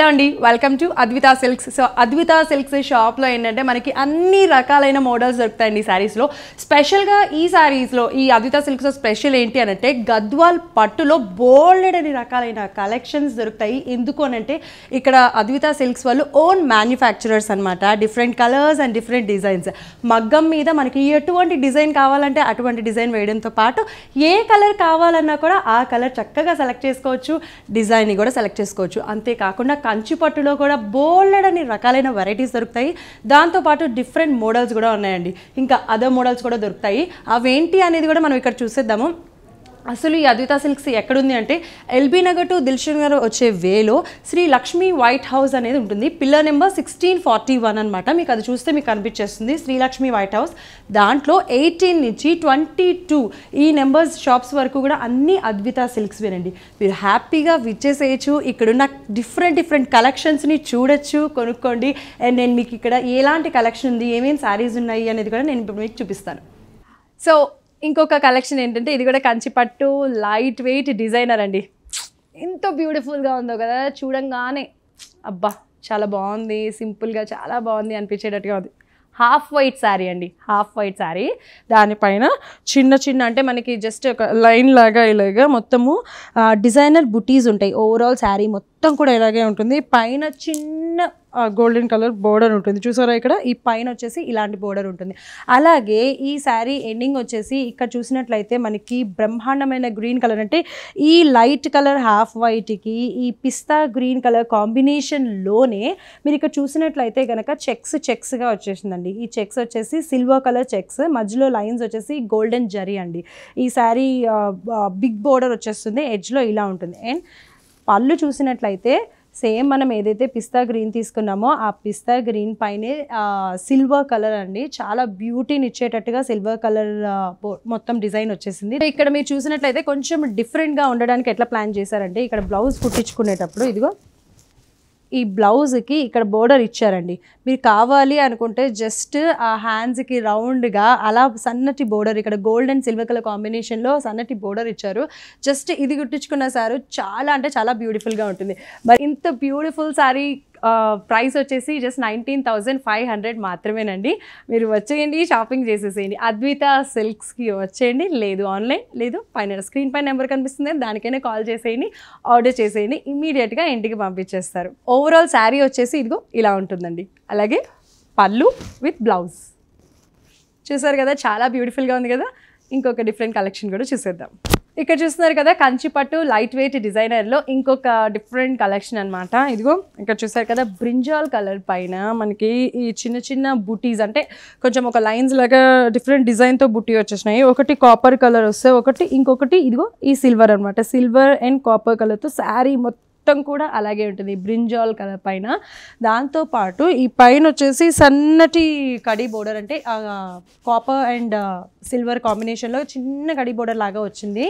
Hello అండి, welcome to Advita Silks. So Advita Silks షాప్లో ఏంటంటే మనకి అన్ని రకాలైన మోడల్స్ దొరుకుతాయండి ఈ శారీస్లో. స్పెషల్గా ఈ శారీస్లో ఈ అద్వితా సిల్క్స్లో స్పెషల్ ఏంటి అని అంటే గద్వాల్ పట్టులో బోల్డెడ్ అని రకాలైన కలెక్షన్స్ దొరుకుతాయి. ఎందుకు అని అంటే ఇక్కడ అద్వితా సిల్క్స్ వాళ్ళు ఓన్ మ్యానుఫ్యాక్చరర్స్ అనమాట. Different colours and different designs. మగ్గం మీద మనకి ఎటువంటి డిజైన్ కావాలంటే అటువంటి డిజైన్ వేయడంతో పాటు ఏ కలర్ కావాలన్నా కూడా ఆ కలర్ చక్కగా సెలెక్ట్ చేసుకోవచ్చు, డిజైన్ని కూడా సెలెక్ట్ చేసుకోవచ్చు. అంతేకాకుండా కంచి పట్టులో కూడా బోల్డ్ అని రకాలైన వెరైటీస్ దొరుకుతాయి. దాంతోపాటు డిఫరెంట్ మోడల్స్ కూడా ఉన్నాయండి. ఇంకా అదర్ మోడల్స్ కూడా దొరుకుతాయి. అవేంటి అనేది కూడా మనం ఇక్కడ చూసేద్దాము. అసలు ఈ అద్వితా సిల్క్స్ ఎక్కడుంది అంటే ఎల్బీ నగర్ టు దిల్షుక్ నగర్ వచ్చే వేలో శ్రీ లక్ష్మీ వైట్ హౌస్ అనేది ఉంటుంది. పిల్లర్ నెంబర్ 1641 అనమాట. మీకు అది చూస్తే మీకు కనిపించేస్తుంది శ్రీ లక్ష్మీ వైట్ హౌస్. దాంట్లో 18 నుంచి 22 ఈ నెంబర్స్ షాప్స్ వరకు కూడా అన్ని అద్వితా సిల్క్స్ వేనండి. మీరు హ్యాపీగా విచ్చేసేయచ్చు. ఇక్కడున్న డిఫరెంట్ కలెక్షన్స్ని చూడొచ్చు, కొనుక్కోండి. అండ్ నేను మీకు ఇక్కడ ఎలాంటి కలెక్షన్ ఉంది, ఏమేమి శారీస్ ఉన్నాయి అనేది కూడా నేను ఇప్పుడు మీకు చూపిస్తాను. సో ఇంకొక కలెక్షన్ ఏంటంటే ఇది కూడా కంచిపట్టు లైట్ వెయిట్ డిజైనర్ అండి. ఎంత బ్యూటిఫుల్గా ఉందో కదా, చూడంగానే అబ్బా చాలా బాగుంది, సింపుల్గా చాలా బాగుంది అనిపించేటట్టుగా ఉంది. హాఫ్ వైట్ శారీ అండి, హాఫ్ వైట్ శారీ. దానిపైన చిన్న అంటే మనకి జస్ట్ ఒక లైన్ లాగా ఇలాగా మొత్తము డిజైనర్ బుటీస్ ఉంటాయి. ఓవరాల్ శారీ మొత్తం కూడా ఇలాగే ఉంటుంది. పైన చిన్న గోల్డెన్ కలర్ బోర్డర్ ఉంటుంది, చూసారా? ఇక్కడ ఈ పైన వచ్చేసి ఇలాంటి బోర్డర్ ఉంటుంది. అలాగే ఈ శారీ ఎండింగ్ వచ్చేసి ఇక్కడ చూసినట్లయితే మనకి బ్రహ్మాండమైన గ్రీన్ కలర్, అంటే ఈ లైట్ కలర్ హాఫ్ వైట్కి ఈ పిస్తా గ్రీన్ కలర్ కాంబినేషన్లోనే మీరు ఇక్కడ చూసినట్లయితే కనుక చెక్స్గా వచ్చేసిందండి. ఈ చెక్స్ వచ్చేసి సిల్వర్ కలర్ చెక్స్, మధ్యలో లైన్స్ వచ్చేసి గోల్డెన్ జరీ అండి. ఈ శారీ బిగ్ బోర్డర్ వచ్చేస్తుంది, ఎడ్జ్లో ఇలా ఉంటుంది. అండ్ పళ్ళు చూసినట్లయితే సేమ్ మనం ఏదైతే పిస్తా గ్రీన్ తీసుకున్నామో ఆ పిస్తా గ్రీన్ పైనే సిల్వర్ కలర్ అండి, చాలా బ్యూటీని ఇచ్చేటట్టుగా సిల్వర్ కలర్ మొత్తం డిజైన్ వచ్చేసింది. ఇక్కడ మీరు చూసినట్లయితే కొంచెం డిఫరెంట్గా ఉండడానికి ఎట్లా ప్లాన్ చేశారంటే ఇక్కడ బ్లౌజ్ కుట్టించుకునేటప్పుడు ఇదిగో ఈ బ్లౌజ్కి ఇక్కడ బోర్డర్ ఇచ్చారండి. మీరు కావాలి అనుకుంటే జస్ట్ ఆ హ్యాండ్స్కి రౌండ్గా అలా సన్నటి బోర్డర్, ఇక్కడ గోల్డ్ అండ్ సిల్వర్ కలర్ కాంబినేషన్లో సన్నటి బోర్డర్ ఇచ్చారు. జస్ట్ ఇది కుట్టించుకున్న సారు చాలా అంటే చాలా బ్యూటిఫుల్గా ఉంటుంది. మరి ఇంత బ్యూటిఫుల్ శారీ ప్రైస్ వచ్చేసి జస్ట్ 19,500 మాత్రమేనండి. మీరు వచ్చేయండి, షాపింగ్ చేసేసేయండి. అద్వితా సిల్క్స్కి వచ్చేయండి, లేదు ఆన్లైన్, లేదు పైన స్క్రీన్ పైన నెంబర్ కనిపిస్తుంది, దానికైనా కాల్ చేసేయండి, ఆర్డర్ చేసేయండి, ఇమ్మీడియట్గా ఇంటికి పంపించేస్తారు. ఓవరాల్ శారీ వచ్చేసి ఇదిగో ఇలా ఉంటుందండి. అలాగే పళ్ళు విత్ బ్లౌజ్ చూసారు కదా, చాలా బ్యూటిఫుల్గా ఉంది కదా. ఇంకొక డిఫరెంట్ కలెక్షన్ కూడా చూసేద్దాం. ఇక్కడ చూస్తున్నారు కదా కంచిపట్టు లైట్ వెయిట్ డిజైనర్లో ఇంకొక డిఫరెంట్ కలెక్షన్ అనమాట. ఇదిగో ఇక్కడ చూసారు కదా బ్రింజాల్ కలర్ పైన మనకి ఈ చిన్న బుటీస్, అంటే కొంచెం ఒక లైన్స్ లాగా డిఫరెంట్ డిజైన్తో బుటీ వచ్చేసినాయి. ఒకటి కాపర్ కలర్ వస్తే ఇంకొకటి ఇదిగో ఈ సిల్వర్ అనమాట. సిల్వర్ అండ్ కాపర్ కలర్తో శారీ మొత్తం కూడా అలాగే ఉంటుంది బ్రింజాల్ కలర్ పైన. దాంతోపాటు ఈ పైన వచ్చేసి సన్నటి కడి బోర్డర్, అంటే కాపర్ అండ్ సిల్వర్ కాంబినేషన్లో చిన్న కడి బోర్డర్ లాగా వచ్చింది.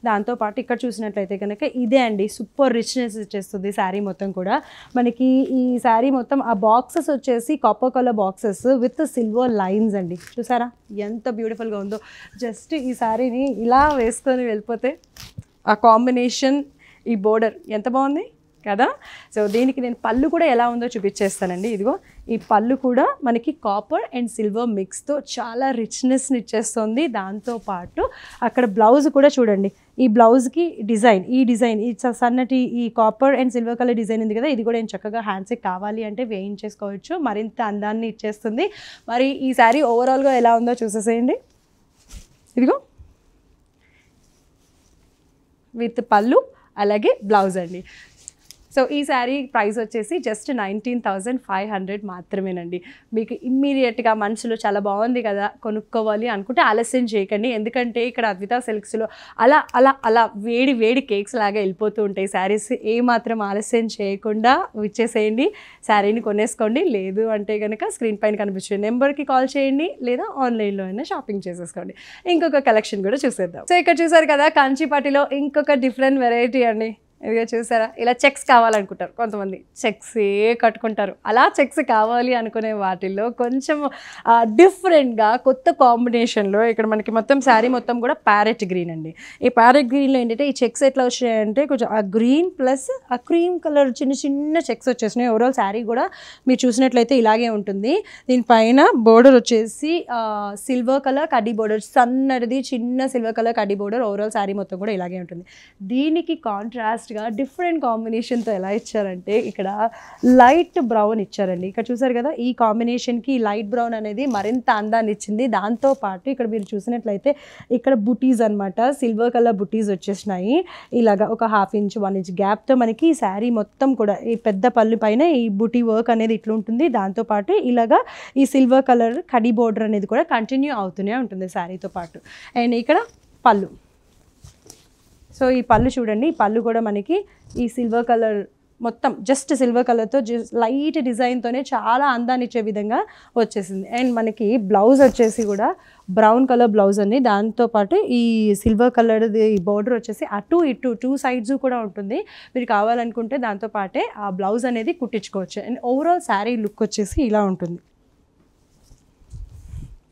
దాంతోపాటు ఇక్కడ చూసినట్లయితే కనుక ఇదే అండి సూపర్ రిచ్నెస్ ఇచ్చేస్తుంది శారీ మొత్తం కూడా. మనకి ఈ శారీ మొత్తం ఆ బాక్సెస్ వచ్చేసి copper colour boxes with silver lines అండి. చూసారా ఎంత బ్యూటిఫుల్గా ఉందో. జస్ట్ ఈ శారీని ఇలా వేసుకొని వెళ్ళిపోతే ఆ కాంబినేషన్, ఈ బోర్డర్ ఎంత బాగుంది కదా. సో దీనికి నేను పళ్ళు కూడా ఎలా ఉందో చూపించేస్తానండి. ఇదిగో ఈ పళ్ళు కూడా మనకి కాపర్ అండ్ సిల్వర్ మిక్స్తో చాలా రిచ్నెస్ని ఇచ్చేస్తుంది. దాంతోపాటు అక్కడ బ్లౌజ్ కూడా చూడండి, ఈ బ్లౌజ్కి డిజైన్ ఈ సన్నటి ఈ copper and silver colour design ఉంది కదా, ఇది కూడా నేను చక్కగా హ్యాండ్స్కి కావాలి అంటే వేయించేసుకోవచ్చు, మరింత అందాన్ని ఇచ్చేస్తుంది. మరి ఈ శారీ ఓవరాల్గా ఎలా ఉందో చూసేసేయండి. ఇదిగో విత్ పళ్ళు అలాగే బ్లౌజ్ అండి. సో ఈ శారీ ప్రైస్ వచ్చేసి జస్ట్ 19,500 మాత్రమేనండి. మీకు ఇమ్మీడియట్గా మనసులో చాలా బాగుంది కదా కొనుక్కోవాలి అనుకుంటే ఆలస్యం చేయకండి. ఎందుకంటే ఇక్కడ అద్వితా సిల్క్స్లో అలా వేడి కేక్స్ లాగా వెళ్ళిపోతూ ఉంటాయి శారీస్. ఏమాత్రం ఆలస్యం చేయకుండా విచ్చేసేయండి, శారీని కొనేసుకోండి. లేదు అంటే కనుక స్క్రీన్ పైన కనిపించే నెంబర్కి కాల్ చేయండి, లేదా ఆన్లైన్లో అయినా షాపింగ్ చేసేసుకోండి. ఇంకొక కలెక్షన్ కూడా చూసేద్దాం. సో ఇక్కడ చూసారు కదా కంచిపట్టులో ఇంకొక డిఫరెంట్ వెరైటీ అండి. ఇదిగో చూసారా, ఇలా చెక్స్ కావాలనుకుంటారు కొంతమంది, చెక్సే కట్టుకుంటారు. అలా చెక్స్ కావాలి అనుకునే వాటిల్లో కొంచెం డిఫరెంట్గా కొత్త కాంబినేషన్లో ఇక్కడ మనకి మొత్తం శారీ మొత్తం కూడా ప్యారెట్ గ్రీన్ అండి. ఈ ప్యారెట్ గ్రీన్లో ఏంటంటే ఈ చెక్స్ ఎట్లా వచ్చాయంటే కొంచెం ఆ గ్రీన్ ప్లస్ ఆ క్రీమ్ కలర్ చిన్న చిన్న చెక్స్ వచ్చేసినాయి. ఓవరాల్ శారీ కూడా మీరు చూసినట్లయితే ఇలాగే ఉంటుంది. దీనిపైన బోర్డర్ వచ్చేసి సిల్వర్ కలర్ కడ్డీ బోర్డర్, సన్నది చిన్న సిల్వర్ కలర్ కడ్డీ బోర్డర్. ఓవరాల్ శారీ మొత్తం కూడా ఇలాగే ఉంటుంది. దీనికి కాంట్రాస్ట్గా డిఫరెంట్ కాంబినేషన్తో ఎలా ఇచ్చారంటే ఇక్కడ లైట్ బ్రౌన్ ఇచ్చారండి. ఇక్కడ చూసారు కదా, ఈ కాంబినేషన్కి లైట్ బ్రౌన్ అనేది మరింత అందాన్ని ఇచ్చింది. దాంతోపాటు ఇక్కడ మీరు చూసినట్లయితే ఇక్కడ బుటీస్ అనమాట, సిల్వర్ కలర్ బుటీస్ వచ్చేసినాయి. ఇలాగా ఒక 1/2 ఇంచ్ 1 ఇంచ్ గ్యాప్తో మనకి ఈ శారీ మొత్తం కూడా ఈ పెద్ద పళ్ళు పైన ఈ బుటీ వర్క్ అనేది ఇట్లా ఉంటుంది. దాంతోపాటు ఇలాగా ఈ సిల్వర్ కలర్ కడీ బోర్డర్ అనేది కూడా కంటిన్యూ అవుతూనే ఉంటుంది శారీతో పాటు. అండ్ ఇక్కడ పళ్ళు, సో ఈ పళ్ళు చూడండి, ఈ పళ్ళు కూడా మనకి ఈ సిల్వర్ కలర్ మొత్తం జస్ట్ సిల్వర్ కలర్తో జస్ట్ లైట్ డిజైన్తోనే చాలా అందాన్ని ఇచ్చే విధంగా వచ్చేసింది. అండ్ మనకి బ్లౌజ్ వచ్చేసి కూడా బ్రౌన్ కలర్ బ్లౌజ్ అండి. దాంతోపాటు ఈ సిల్వర్ కలర్ బోర్డర్ వచ్చేసి అటు ఇటు 2 సైడ్స్ కూడా ఉంటుంది. మీరు కావాలనుకుంటే దాంతోపాటే ఆ బ్లౌజ్ అనేది కుట్టించుకోవచ్చు. అండ్ ఓవరాల్ శారీ లుక్ వచ్చేసి ఇలా ఉంటుంది.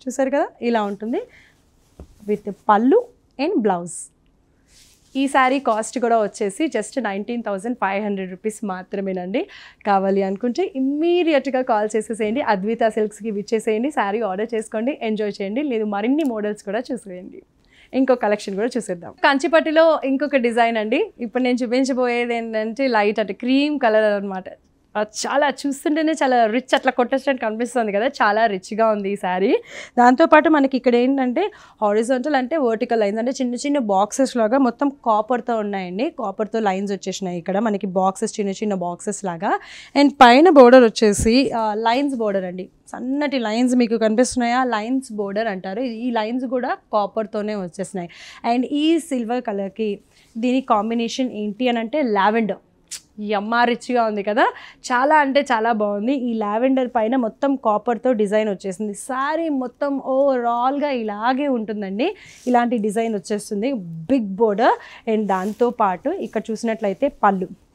చూసారు కదా, ఇలా ఉంటుంది విత్ పళ్ళు అండ్ బ్లౌజ్. ఈ శారీ కాస్ట్ కూడా వచ్చేసి జస్ట్ 19,500 రూపీస్ మాత్రమేనండి. కావాలి అనుకుంటే ఇమ్మీడియట్గా కాల్ చేసేసేయండి, అద్విత సిల్క్స్కి విచ్చేసేయండి, శారీ ఆర్డర్ చేసుకోండి, ఎంజాయ్ చేయండి. లేదు మరిన్ని మోడల్స్ కూడా చూసేయండి. ఇంకో కలెక్షన్ కూడా చూసేద్దాం. కంచిపట్టులో ఇంకొక డిజైన్ అండి. ఇప్పుడు నేను చూపించబోయేది ఏంటంటే లైట్ అంటే క్రీమ్ కలర్ అనమాట. చాలా చూస్తుంటేనే చాలా రిచ్, అట్లా కొట్టేసినట్టు కనిపిస్తుంది కదా, చాలా రిచ్గా ఉంది ఈ శారీ. దాంతోపాటు మనకి ఇక్కడ ఏంటంటే హారిజాంటల్ అంటే వర్టికల్ లైన్స్ అంటే చిన్న చిన్న బాక్సెస్ లాగా మొత్తం కాపర్తో ఉన్నాయండి. కాపర్తో లైన్స్ వచ్చేసినాయి ఇక్కడ మనకి బాక్సెస్, చిన్న చిన్న బాక్సెస్ లాగా. అండ్ పైన బోర్డర్ వచ్చేసి లైన్స్ బోర్డర్ అండి, సన్నటి లైన్స్ మీకు కనిపిస్తున్నాయా, లైన్స్ బోర్డర్ అంటారు. ఈ లైన్స్ కూడా కాపర్తోనే వచ్చేసినాయి. అండ్ ఈ సిల్వర్ కలర్కి దీని కాంబినేషన్ ఏంటి అని అంటే లావెండర్. యమ్మా రిచ్గా ఉంది కదా, చాలా అంటే చాలా బాగుంది. ఈ లావెండర్ పైన మొత్తం కాపర్తో డిజైన్ వచ్చేసింది. శారీ మొత్తం ఓవరాల్గా ఇలాగే ఉంటుందండి, ఇలాంటి డిజైన్ వచ్చేస్తుంది, బిగ్ బోర్డర్. అండ్ దాంతోపాటు ఇక్కడ చూసినట్లయితే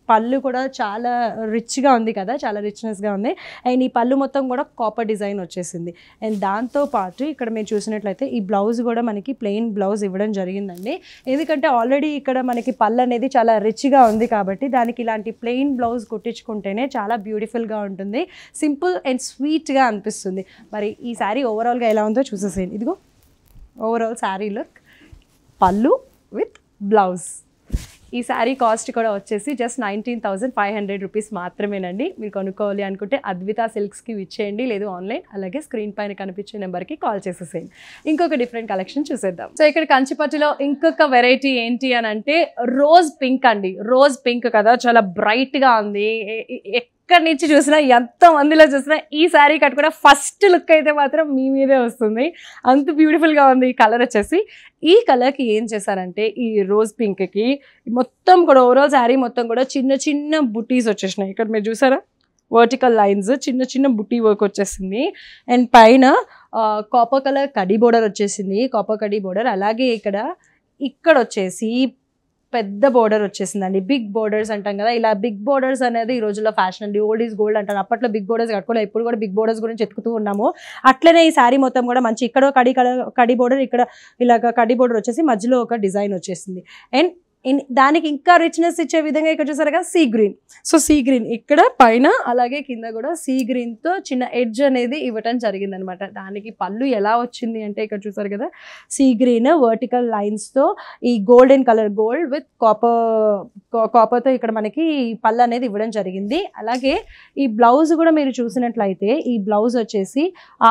పళ్ళు కూడా చాలా రిచ్గా ఉంది కదా, చాలా రిచ్నెస్గా ఉంది. అండ్ ఈ పళ్ళు మొత్తం కూడా కాపర్ డిజైన్ వచ్చేసింది. అండ్ దాంతోపాటు ఇక్కడ మీరు చూసినట్లయితే ఈ బ్లౌజ్ కూడా మనకి ప్లెయిన్ బ్లౌజ్ ఇవ్వడం జరిగిందండి. ఎందుకంటే ఆల్రెడీ ఇక్కడ మనకి పళ్ళు అనేది చాలా రిచ్గా ఉంది కాబట్టి దానికి ఇలాంటి ప్లెయిన్ బ్లౌజ్ కుట్టించుకుంటేనే చాలా బ్యూటిఫుల్గా ఉంటుంది, సింపుల్ అండ్ స్వీట్గా అనిపిస్తుంది. మరి ఈ శారీ ఓవరాల్గా ఎలా ఉందో చూసేసేయండి. ఇదిగో ఓవరాల్ శారీ లుక్, పళ్ళు విత్ బ్లౌజ్. ఈ శారీ కాస్ట్ కూడా వచ్చేసి జస్ట్ 19,500 రూపీస్ మాత్రమేనండి. మీరు కొనుక్కోవాలి అనుకుంటే అద్విత సిల్క్స్కి విచ్చేయండి, లేదు ఆన్లైన్, అలాగే స్క్రీన్ పైన కనిపించే నెంబర్కి కాల్ చేసేసేయండి. ఇంకొక డిఫరెంట్ కలెక్షన్ చూసేద్దాం. సో ఇక్కడ కంచిపట్టులో ఇంకొక వెరైటీ ఏంటి అని అంటే రోజ్ పింక్ అండి. రోజ్ పింక్ కదా, చాలా బ్రైట్గా ఉంది. ఎక్కడి నుంచి చూసినా, ఎంత మందిలో చూసినా ఈ శారీ కట్టుకున్న ఫస్ట్ లుక్ అయితే మాత్రం మీ మీదే వస్తుంది, అంత బ్యూటిఫుల్గా ఉంది ఈ కలర్ వచ్చేసి. ఈ కలర్కి ఏం చేశారంటే ఈ రోజ్ పింక్కి మొత్తం కూడా ఓవరాల్ శారీ మొత్తం కూడా చిన్న చిన్న బుటీస్ వచ్చేసినాయి. ఇక్కడ మీరు చూసారా, వర్టికల్ లైన్స్, చిన్న చిన్న బుటీ వర్క్ వచ్చేసింది. అండ్ పైన కాపర్ కలర్ కడీ బోర్డర్ వచ్చేసింది, కాపర్ కడీ బోర్డర్. అలాగే ఇక్కడ వచ్చేసి పెద్ద బోర్డర్ వచ్చేసిందండి, బిగ్ బోర్డర్స్ అంటాం కదా, ఇలా బిగ్ బోర్డర్స్ అనేది ఈ రోజుల్లో ఫ్యాషన్ అండి, ఓల్డ్ ఈజ్ గోల్డ్ అంటారు. అప్పట్లో బిగ్ బోర్డర్స్ కట్టుకోలేదు, ఇప్పుడు కూడా బిగ్ బోర్డర్స్ గురించి ఎత్తుకుతూ ఉన్నాము. అట్లనే ఈ శారీ మొత్తం కూడా మంచి ఇక్కడ కడీ బోర్డర్, ఇక్కడ ఇలాగ కడీ బోర్డర్ వచ్చేసి మధ్యలో ఒక డిజైన్ వచ్చేసింది. అండ్ దానికి ఇంకా రిచ్నెస్ ఇచ్చే విధంగా ఇక్కడ చూసారు కదా sea green. So sea green ఇక్కడ పైన అలాగే కింద కూడా సీ గ్రీన్తో చిన్న ఎడ్జ్ అనేది ఇవ్వటం జరిగింది అనమాట. దానికి పళ్ళు ఎలా వచ్చింది అంటే ఇక్కడ చూసారు కదా సీ గ్రీన్ వర్టికల్ లైన్స్తో ఈ గోల్డెన్ కలర్, గోల్డ్ విత్ కాపర్తో ఇక్కడ మనకి పళ్ళు అనేది ఇవ్వడం జరిగింది. అలాగే ఈ బ్లౌజ్ కూడా మీరు చూసినట్లయితే ఈ బ్లౌజ్ వచ్చేసి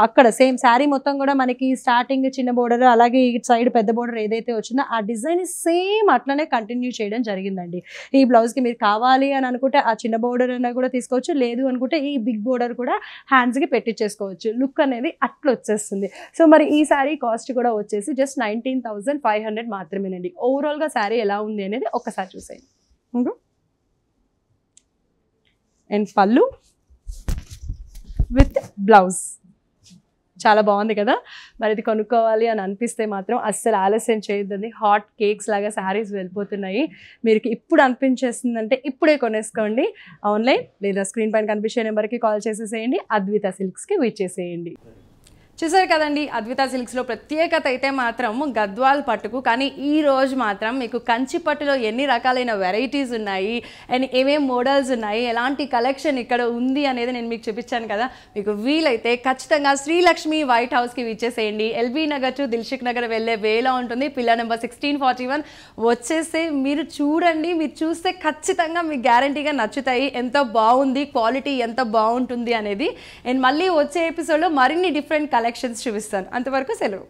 అక్కడ సేమ్ శారీ మొత్తం కూడా మనకి స్టార్టింగ్ చిన్న బోర్డర్, అలాగే ఈ సైడ్ పెద్ద బోర్డర్ ఏదైతే వచ్చిందో ఆ డిజైన్ సేమ్ అట్లనే కంటిన్యూ చేయడం జరిగిందండి. ఈ బ్లౌజ్కి మీరు కావాలి అని అనుకుంటే ఆ చిన్న బోర్డర్ అయినా కూడా తీసుకోవచ్చు, లేదు అనుకుంటే ఈ బిగ్ బోర్డర్ కూడా హ్యాండ్స్కి పెట్టించేసుకోవచ్చు. లుక్ అనేది అట్లా వచ్చేస్తుంది. సో మరి ఈ శారీ కాస్ట్ కూడా వచ్చేసి జస్ట్ 19,500 మాత్రమేనండి. ఓవరాల్గా శారీ ఎలా ఉంది అనేది ఒక్కసారి చూసేయండి. అండ్ పళ్ళు విత్ బ్లౌజ్ చాలా బాగుంది కదా. మరి ఇది కొనుక్కోవాలి అని అనిపిస్తే మాత్రం అస్సలు ఆలస్యం చేయొద్దండి. హాట్ కేక్స్ లాగా శారీస్ వెళ్ళిపోతున్నాయి. మీరు ఇప్పుడు అనిపించేస్తుందంటే ఇప్పుడే కొనేసుకోండి. ఆన్లైన్ లేదా స్క్రీన్ పైన కనిపించే నెంబర్కి కాల్ చేసేసేయండి. అద్విత సిల్క్స్కి విచ్చేసేయండి. చూసారు కదండి, అద్విత సిల్క్స్లో ప్రత్యేకత అయితే మాత్రం గద్వాల్ పట్టుకు. కానీ ఈ రోజు మాత్రం మీకు కంచి పట్టులో ఎన్ని రకాలైన వెరైటీస్ ఉన్నాయి అండ్ ఏమేం మోడల్స్ ఉన్నాయి, ఎలాంటి కలెక్షన్ ఇక్కడ ఉంది అనేది నేను మీకు చూపించాను కదా. మీకు వీలైతే ఖచ్చితంగా శ్రీలక్ష్మి వైట్ హౌస్కి విచ్చేసేయండి. ఎల్బీ నగర్ టు దిల్షుక్ నగర్ వెళ్ళే వేలో ఉంటుంది. పిల్లర్ నెంబర్ 1641 వచ్చేస్తే మీరు చూడండి. మీరు చూస్తే ఖచ్చితంగా మీకు గ్యారంటీగా నచ్చుతాయి. ఎంత బాగుంది, క్వాలిటీ ఎంత బాగుంటుంది అనేది. అండ్ మళ్ళీ వచ్చే ఎపిసోడ్లో మరిన్ని డిఫరెంట్ కలెక్షన్స్ చూపిస్తాను. అంతవరకు సెలవు.